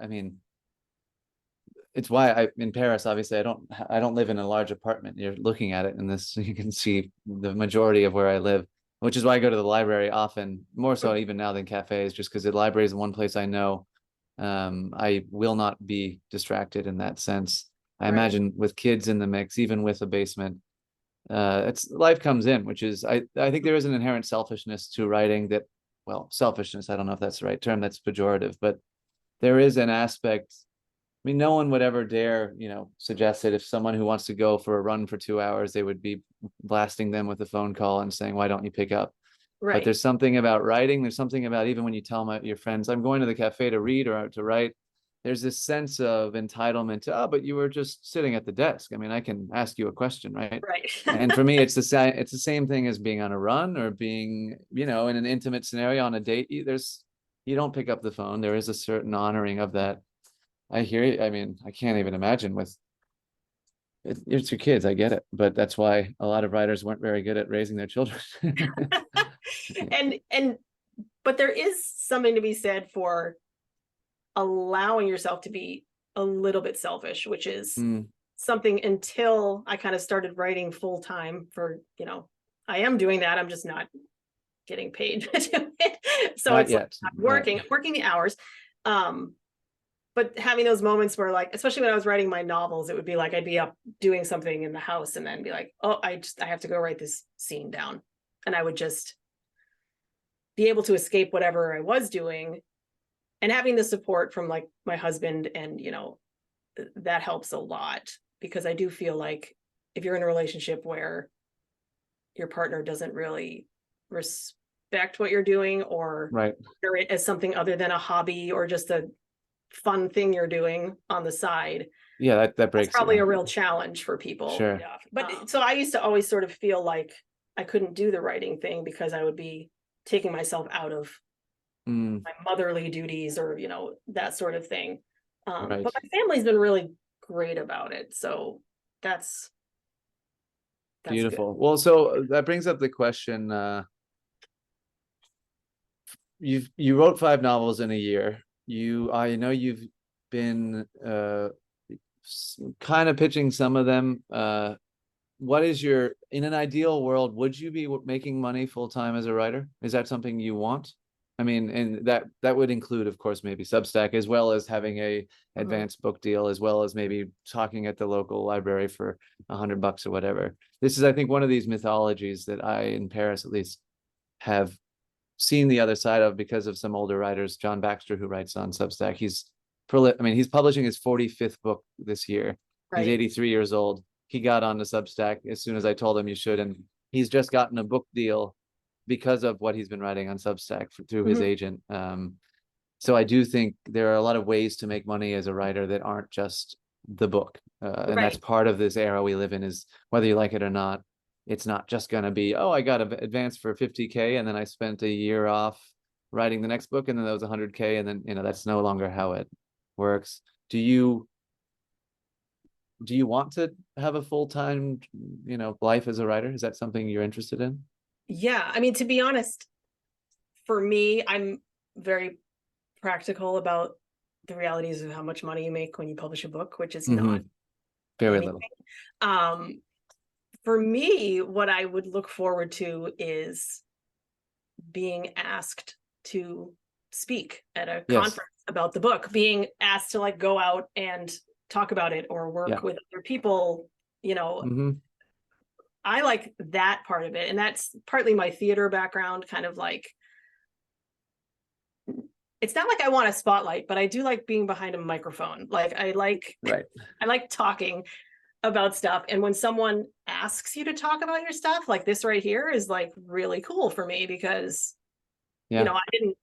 mean, it's why in Paris, obviously, I don't live in a large apartment. You're looking at it in this, you can see the majority of where I live, which is why I go to the library often, more so even now than cafes, just because the library is the one place I know I will not be distracted in that sense. I imagine with kids in the mix, even with a basement, it's life comes in, which is I think there is an inherent selfishness to writing that, well, selfishness, I don't know if that's the right term, that's pejorative, but there is an aspect. I mean, no one would ever dare, suggest that if someone who wants to go for a run for 2 hours, they would be blasting them with a phone call and saying, why don't you pick up? But there's something about writing. There's something about, even when you tell your friends, I'm going to the cafe to read or to write, there's this sense of entitlement to, oh, but you were just sitting at the desk. I mean, I can ask you a question, right? Right. And for me, it's the same thing as being on a run or being, in an intimate scenario on a date. You don't pick up the phone. There is a certain honoring of that. I hear you. I mean, I can't even imagine it's your kids. I get it, but that's why a lot of writers weren't very good at raising their children. But there is something to be said for allowing yourself to be a little bit selfish, which is something until I kind of started writing full time for, I am doing that. I'm just not getting paid to do it. So Not it's yet. Like working the hours. But having those moments where, like, especially when I was writing my novels, it would be like I'd be up doing something in the house and then be like, oh, I have to go write this scene down. And I would just be able to escape whatever I was doing. And having the support from like my husband and, that helps a lot, because I do feel like if you're in a relationship where your partner doesn't really respect what you're doing or consider it as something other than a hobby or just a fun thing you're doing on the side, that breaks, that's probably a real challenge for people. Sure. Yeah. But so I used to always sort of feel like I couldn't do the writing thing because I would be taking myself out of my motherly duties or, that sort of thing. But my family's been really great about it. So that's beautiful. Good. Well, so that brings up the question. You wrote 5 novels in a year. I know you've been kind of pitching some of them. What is in an ideal world, would you be making money full time as a writer? Is that something you want? I mean, and that would include, of course, maybe Substack, as well as having a advanced book deal, as well as maybe talking at the local library for $100 or whatever. This is, I think, one of these mythologies that I, in Paris at least, have seen the other side of because of some older writers. John Baxter, who writes on Substack, he's publishing his 45th book this year. He's 83 years old. He got on the Substack as soon as I told him you should, and he's just gotten a book deal because of what he's been writing on Substack through his agent. So I do think there are a lot of ways to make money as a writer that aren't just the book. And that's part of this era we live in, is whether you like it or not, it's not just going to be, oh, I got advanced for 50K and then I spent a year off writing the next book and then that was 100K. And then, that's no longer how it works. Do you want to have a full-time, life as a writer? Is that something you're interested in? Yeah. I mean, to be honest, for me, I'm very practical about the realities of how much money you make when you publish a book, which is not very little. For me, what I would look forward to is being asked to speak at a conference about the book, being asked to like go out and talk about it or work with other people, I like that part of it. And that's partly my theater background, kind of like, it's not like I want a spotlight, but I do like being behind a microphone. Like I like talking about stuff. And when someone asks you to talk about your stuff, like this right here is like really cool for me because, I didn't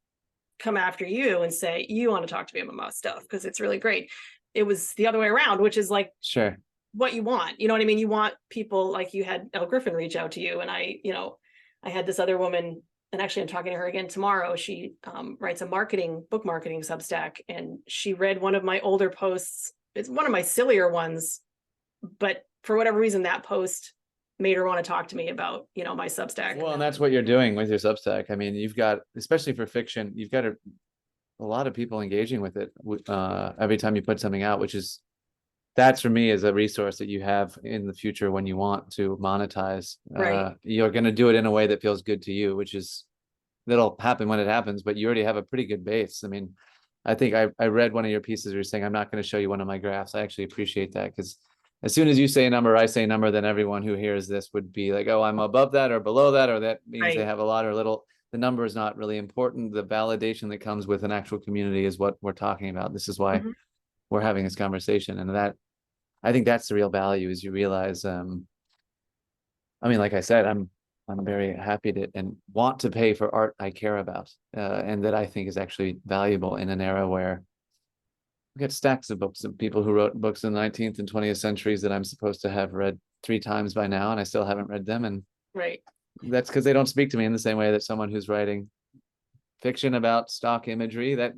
come after you and say, you want to talk to me about stuff because it's really great. It was the other way around, which is like, what you want, you know what I mean? You want people, like you had Elle Griffin reach out to you. And I had this other woman, and actually I'm talking to her again tomorrow. She writes a book marketing Substack, and she read one of my older posts. It's one of my sillier ones, but for whatever reason, that post made her want to talk to me about, my Substack. Well, and that's what you're doing with your Substack. I mean, you've got, especially for fiction, you've got to a lot of people engaging with it every time you put something out, which is, that's for me is a resource that you have in the future when you want to monetize. Right. You're going to do it in a way that feels good to you, which is, that'll happen when it happens, but you already have a pretty good base. I mean, I think I read one of your pieces where you're saying, I'm not going to show you one of my graphs. I actually appreciate that, because as soon as you say a number, I say a number, then everyone who hears this would be like, oh, I'm above that or below that, or that means they Right. have a lot or little. The number is not really important. The validation that comes with an actual community is what we're talking about. This is why Mhm. we're having this conversation. And that, I think that's the real value, is you realize, I mean, like I said, I'm very happy to and want to pay for art I care about, and that I think is actually valuable in an era where we get stacks of books of people who wrote books in the 19th and 20th centuries that I'm supposed to have read 3 times by now, and I still haven't read them. And Right. that's because they don't speak to me in the same way that someone who's writing fiction about stock imagery that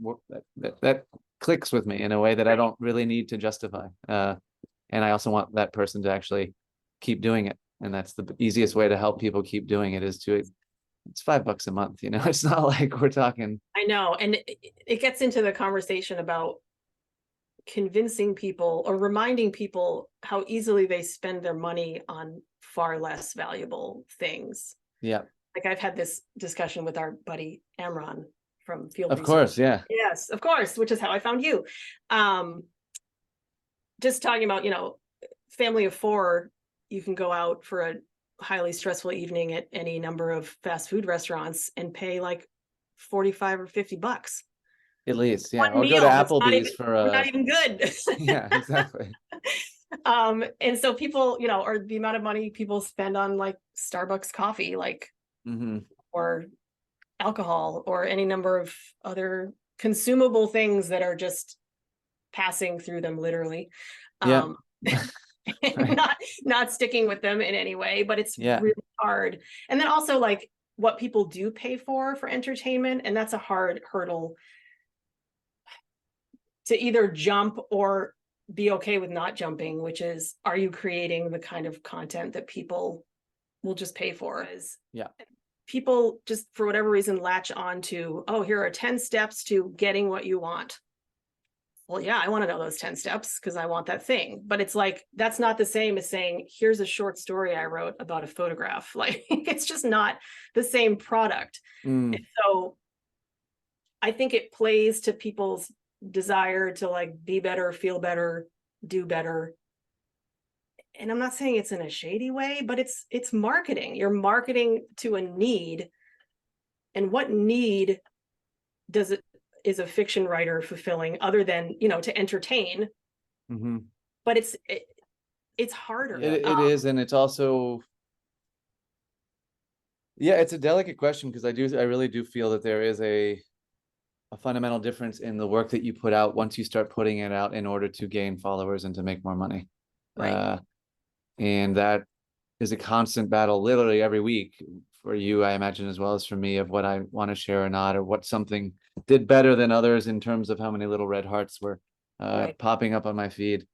clicks with me in a way that I don't really need to justify. And I also want that person to actually keep doing it. And that's the easiest way to help people keep doing it, is to, it's $5 a month, you know, it's not like we're talking. I know. And it gets into the conversation about convincing people or reminding people how easily they spend their money on far less valuable things. Yeah, Like I've had this discussion with our buddy Amron from Field of Research. course. Yeah. Yes, of course, which is how I found you. Just talking about, family of four, you can go out for a highly stressful evening at any number of fast food restaurants and pay like 45 or $50. At least, yeah. One Or go to meal that's Applebee's for not even good. yeah, exactly. And so people, or the amount of money people spend on like Starbucks coffee, like, Mm-hmm. or alcohol, or any number of other consumable things that are just passing through them literally. Yeah. Um, Right. not sticking with them in any way, but it's Yeah. really hard. And then also like what people do pay for entertainment, and that's a hard hurdle to either jump or be okay with not jumping, which is, are you creating the kind of content that people will just pay for? Yeah. People just for whatever reason latch on to, oh, here are 10 steps to getting what you want. Well, yeah, I want to know those 10 steps because I want that thing. But it's like, that's not the same as saying, here's a short story I wrote about a photograph. Like, it's just not the same product. Mm. And so I think it plays to people's desire to like be better, feel better, do better. And I'm not saying it's in a shady way, but it's marketing. You're marketing to a need. And what need does it is a fiction writer fulfilling other than, to entertain? Mm-hmm. But it's harder. It is, and it's also, yeah, it's a delicate question, because I really do feel that there is a fundamental difference in the work that you put out once you start putting it out in order to gain followers and to make more money. Right. And that is a constant battle literally every week for you, I imagine, as well as for me, of what I want to share or not, or what something did better than others in terms of how many little red hearts were Right. popping up on my feed.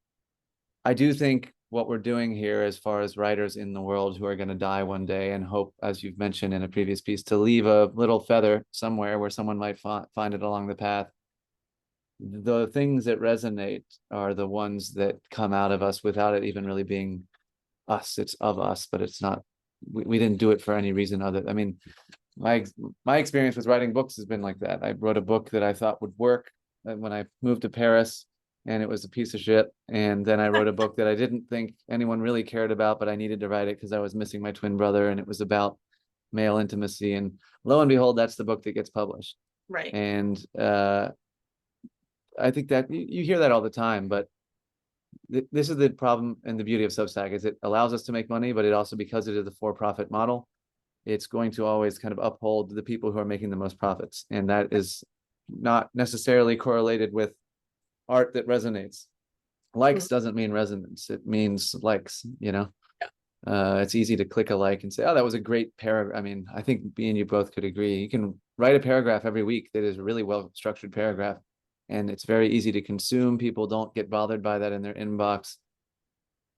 I do think what we're doing here, as far as writers in the world who are going to die one day and hope, as you've mentioned in a previous piece, to leave a little feather somewhere where someone might find it along the path. The things that resonate are the ones that come out of us without it even really being us. It's of us, but it's not, we didn't do it for any reason other. I mean, my experience with writing books has been like that. I wrote a book that I thought would work when I moved to Paris, and it was a piece of shit. And then I wrote a book that I didn't think anyone really cared about, but I needed to write it because I was missing my twin brother, and it was about male intimacy. And lo and behold, that's the book that gets published. Right. And I think that you hear that all the time, but this is the problem and the beauty of Substack, is it allows us to make money, but it also, because it is a for-profit model, it's going to always kind of uphold the people who are making the most profits. And that is not necessarily correlated with art that resonates. Likes doesn't mean resonance. It means likes, you know? It's easy to click a like and say, oh, that was a great paragraph. I mean, I think me and you both could agree. You can write a paragraph every week that is a really well-structured paragraph, and it's very easy to consume. People don't get bothered by that in their inbox.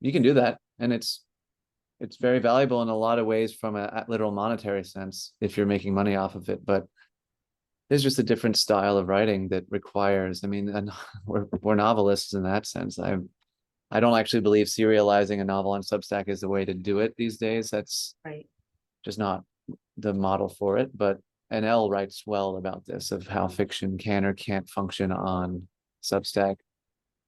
You can do that, and it's very valuable in a lot of ways from a literal monetary sense if you're making money off of it. But there's just a different style of writing that requires, I mean, and we're novelists in that sense. I don't actually believe serializing a novel on Substack is the way to do it these days. That's Right. just not the model for it. But NL writes well about this, of how fiction can or can't function on Substack.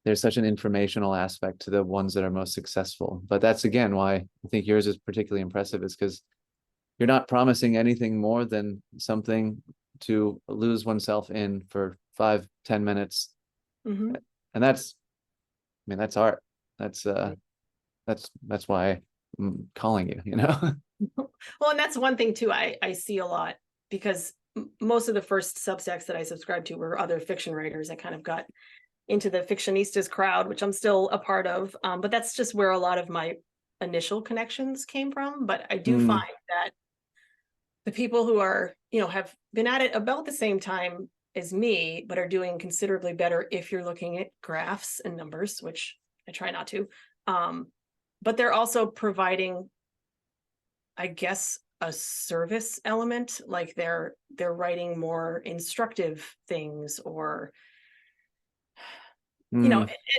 There's such an informational aspect to the ones that are most successful. But that's again why I think yours is particularly impressive, is because you're not promising anything more than something to lose oneself in for 5-10 minutes. Mm-hmm. And that's, I mean, that's art. That's that's why I'm calling you, you know. Well, and that's one thing too, I see a lot, because most of the first Substacks that I subscribed to were other fiction writers. I kind of got into the fictionistas crowd, which I'm still a part of. But that's just where a lot of my initial connections came from. But I do find that the people who are, have been at it about the same time as me, but are doing considerably better if you're looking at graphs and numbers, which I try not to. But they're also providing, I guess, a service element, like they're writing more instructive things, or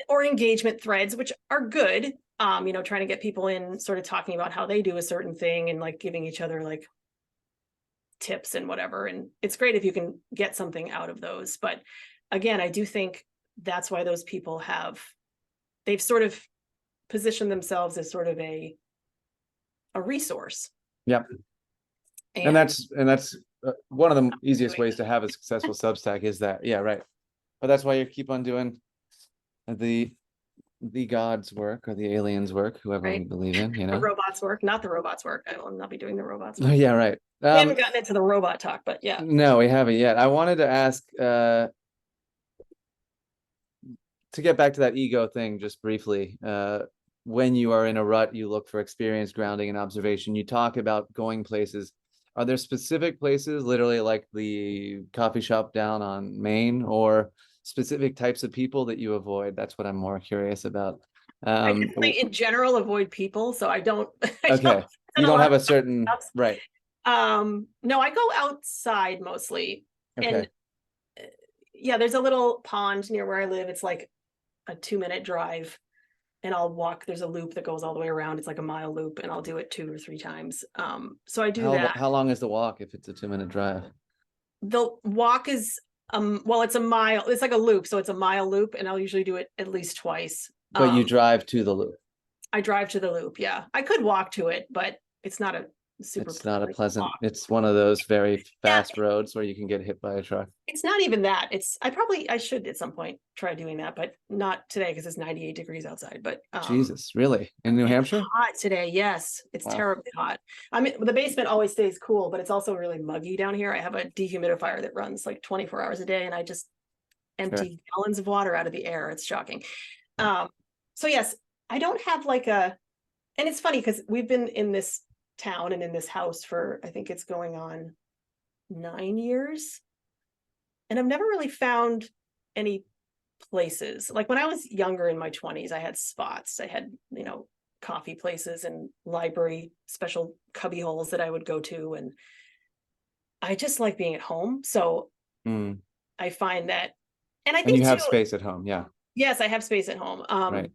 or engagement threads, which are good. Trying to get people in, sort of talking about how they do a certain thing, and like giving each other like tips and whatever. And it's great if you can get something out of those. But again, I do think that's why those people they've sort of positioned themselves as sort of a resource. Yep. And that's one of the easiest ways to have a successful Substack is that, yeah, right. But that's why you keep on doing the gods work, or the aliens work, whoever we believe in, The robots work, not the robots work. I will not be doing the robots work. Yeah, right. We haven't gotten into the robot talk, but yeah. No, we haven't yet. I wanted to ask, to get back to that ego thing just briefly. When you are in a rut, you look for experience, grounding, and observation. You talk about going places. Are there specific places, literally like the coffee shop down on Main, or specific types of people that you avoid? That's what I'm more curious about. I definitely, in general, avoid people, so I don't. Okay, you don't have a certain, right? No, I go outside mostly, and yeah, there's a little pond near where I live. It's like a 2-minute drive, and I'll walk. There's a loop that goes all the way around. It's like a mile loop, and I'll do it 2 or 3 times. So I do that. How long is the walk if it's a 2-minute drive? The walk is well, it's a mile. It's like a loop, so it's a mile loop, and I'll usually do it at least twice. But you drive to the loop. I drive to the loop. Yeah, I could walk to it, but it's not a super. It's not a pleasant. It's one of those very fast roads where you can get hit by a truck. It's not even that. I should at some point try doing that, but not today because it's 98 degrees outside. But Jesus, really? In New Hampshire? Hot today. Yes, it's terribly hot. I mean, the basement always stays cool, but it's also really muggy down here. I have a dehumidifier that runs like 24 hours a day, and I just empty gallons of water out of the air. It's shocking. So yes, I don't have like and it's funny because we've been in this town and in this house for, I think it's going on 9 years. And I've never really found any places. Like when I was younger in my 20s, I had spots. I had, coffee places and library special cubby holes that I would go to. And I just like being at home. So I find that, and I think you have space at home. Yeah. Yes, I have space at home. Right.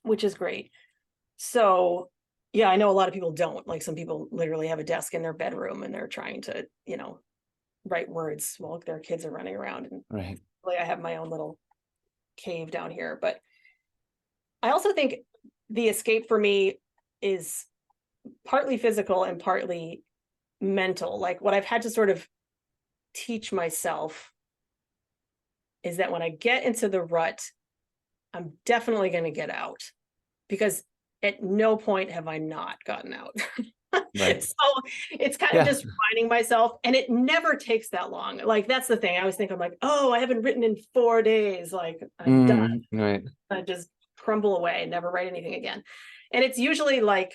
Which is great. So yeah, I know a lot of people don't. Like some people literally have a desk in their bedroom and they're trying to, write words while their kids are running around. And like I have my own little cave down here. But I also think the escape for me is partly physical and partly mental. Like what I've had to sort of teach myself is that when I get into the rut, I'm definitely going to get out, because at no point have I not gotten out. So it's kind of just reminding myself, and it never takes that long. Like that's the thing. I always think, I'm like, oh, I haven't written in 4 days. Like I'm done. Right. I just crumble away, never write anything again. And it's usually like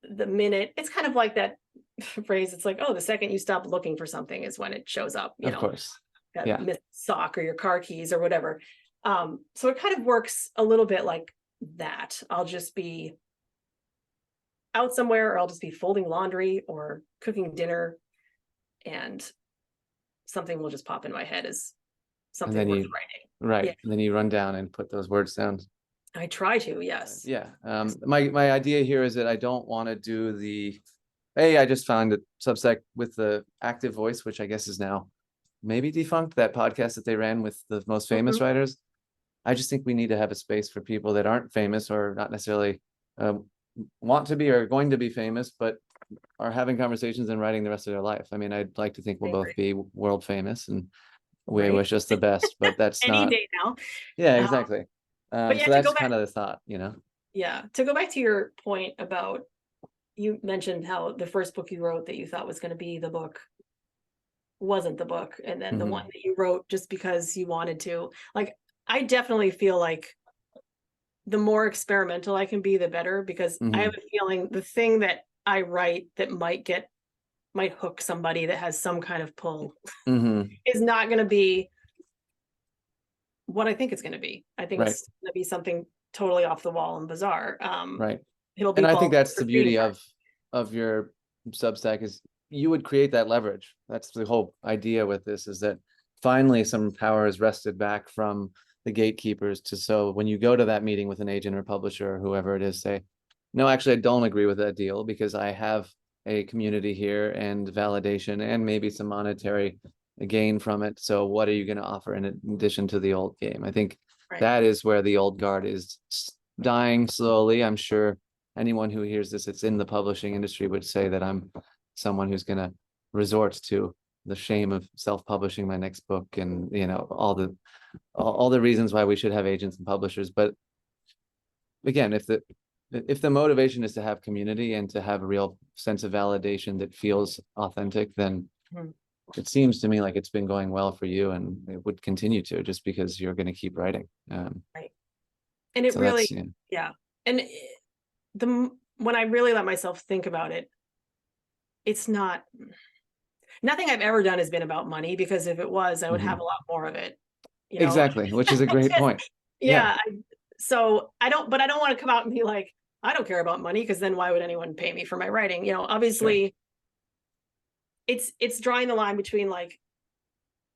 the minute, it's kind of like that phrase. It's like, oh, the second you stop looking for something is when it shows up, of course. That missed sock or your car keys or whatever. So it kind of works a little bit like that. I'll just be out somewhere, or I'll just be folding laundry or cooking dinner, and something will just pop in my head as And something then worth you, writing. right. Yeah. And then you run down and put those words down. I try to, yes. Yeah. My idea here is that I don't want to do I just found a Substack with the active voice, which I guess is now maybe defunct, that podcast that they ran with the most famous writers. I just think we need to have a space for people that aren't famous or not necessarily want to be or going to be famous, but are having conversations and writing the rest of their life. I mean, I'd like to think we'll both be world famous, and we wish us the best, but that's Any not. day now. Yeah, exactly. But yeah, so that's kind of the thought, Yeah, to go back to your point about, you mentioned how the first book you wrote that you thought was going to be the book wasn't the book, and then the one that you wrote just because you wanted to. Like, I definitely feel like the more experimental I can be, the better, because I have a feeling the thing that I write that might hook somebody that has some kind of pull is not going to be what I think it's going to be. I think it's going to be something totally off the wall and bizarre. Right. It'll be And I think called that's the beauty of your Substack, is you would create that leverage. That's the whole idea with this, is that finally some power is wrested back from the gatekeepers so when you go to that meeting with an agent or publisher or whoever it is, say, no, actually, I don't agree with that deal because I have a community here and validation and maybe some monetary gain from it. So what are you going to offer in addition to the old game? I think that is where the old guard is dying slowly. I'm sure anyone who hears this, it's in the publishing industry, would say that I'm someone who's going to resort to the shame of self-publishing my next book, and all the reasons why we should have agents and publishers. But again, if the motivation is to have community and to have a real sense of validation that feels authentic, then it seems to me like it's been going well for you, and it would continue to, just because you're going to keep writing. Right. And it really, yeah. And when I really let myself think about it, it's nothing I've ever done has been about money, because if it was, I would have a lot more of it. Exactly, which is a great point. Yeah. So I don't want to come out and be like, I don't care about money, because then why would anyone pay me for my writing? Obviously it's drawing the line between, like,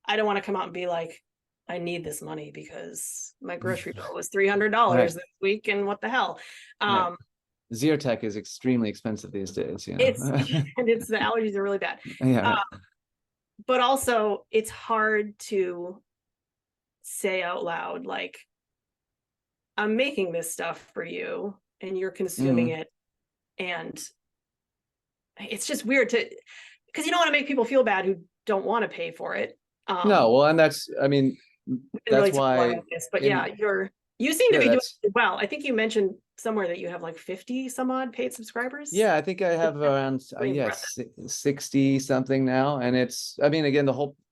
I don't want to come out and be like, I need this money because my grocery bill was $300 this week, and what the hell. Zyrtec is extremely expensive these days. It's the allergies are really bad. But also it's hard to say out loud, like, I'm making this stuff for you and you're consuming it. And it's just weird because you don't want to make people feel bad who don't want to pay for it. No, well, and that's really why. But you seem to be doing well. I think you mentioned somewhere that you have like 50 some odd paid subscribers. Yeah, I think I have around 60 something now. And it's, again,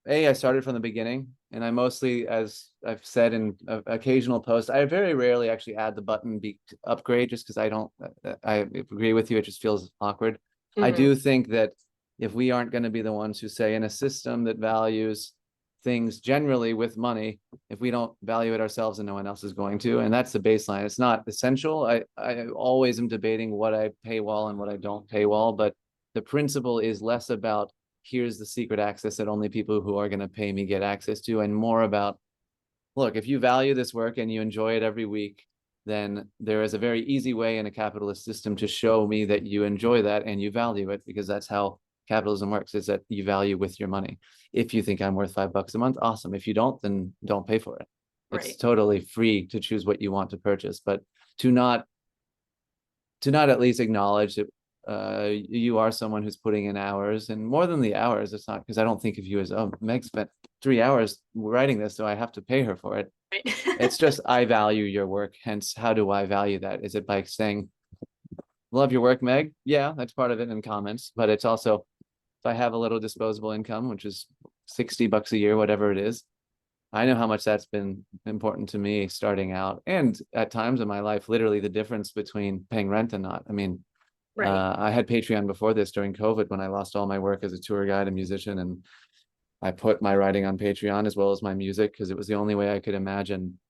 I started from the beginning, and I mostly, as I've said in occasional posts, I very rarely actually add the button upgrade, just because I agree with you, it just feels awkward. I do think that if we aren't going to be the ones who say, in a system that values things generally with money, if we don't value it ourselves, and no one else is going to, and that's the baseline. It's not essential. I always am debating what I paywall and what I don't paywall, but the principle is less about, here's the secret access that only people who are going to pay me get access to, and more about, look, if you value this work and you enjoy it every week, then there is a very easy way in a capitalist system to show me that you enjoy that and you value it, because that's how capitalism works, is that you value with your money. If you think I'm worth $5 a month, awesome. If you don't, then don't pay for it. It's totally free to choose what you want to purchase, but to not at least acknowledge that you are someone who's putting in hours, and more than the hours. It's not because I don't think of you as, oh, Meg spent 3 hours writing this, so I have to pay her for it. It's just, I value your work. Hence, how do I value that? Is it by saying, love your work, Meg? Yeah, that's part of it in comments, but it's also, if I have a little disposable income, which is $60 a year, whatever it is, I know how much that's been important to me starting out, and at times in my life, literally the difference between paying rent and not. I had Patreon before this, during COVID, when I lost all my work as a tour guide and musician, and I put my writing on Patreon as well as my music, because it was the only way I could imagine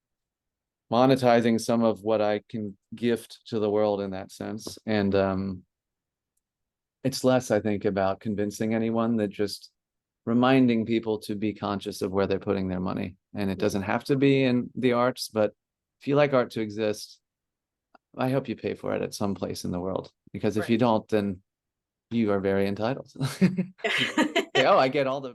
monetizing some of what I can gift to the world in that sense. And it's less, I think, about convincing anyone, that just reminding people to be conscious of where they're putting their money. And it doesn't have to be in the arts, but if you like art to exist, I hope you pay for it at some place in the world, because if you don't, then you are very entitled. Say, oh, I get all the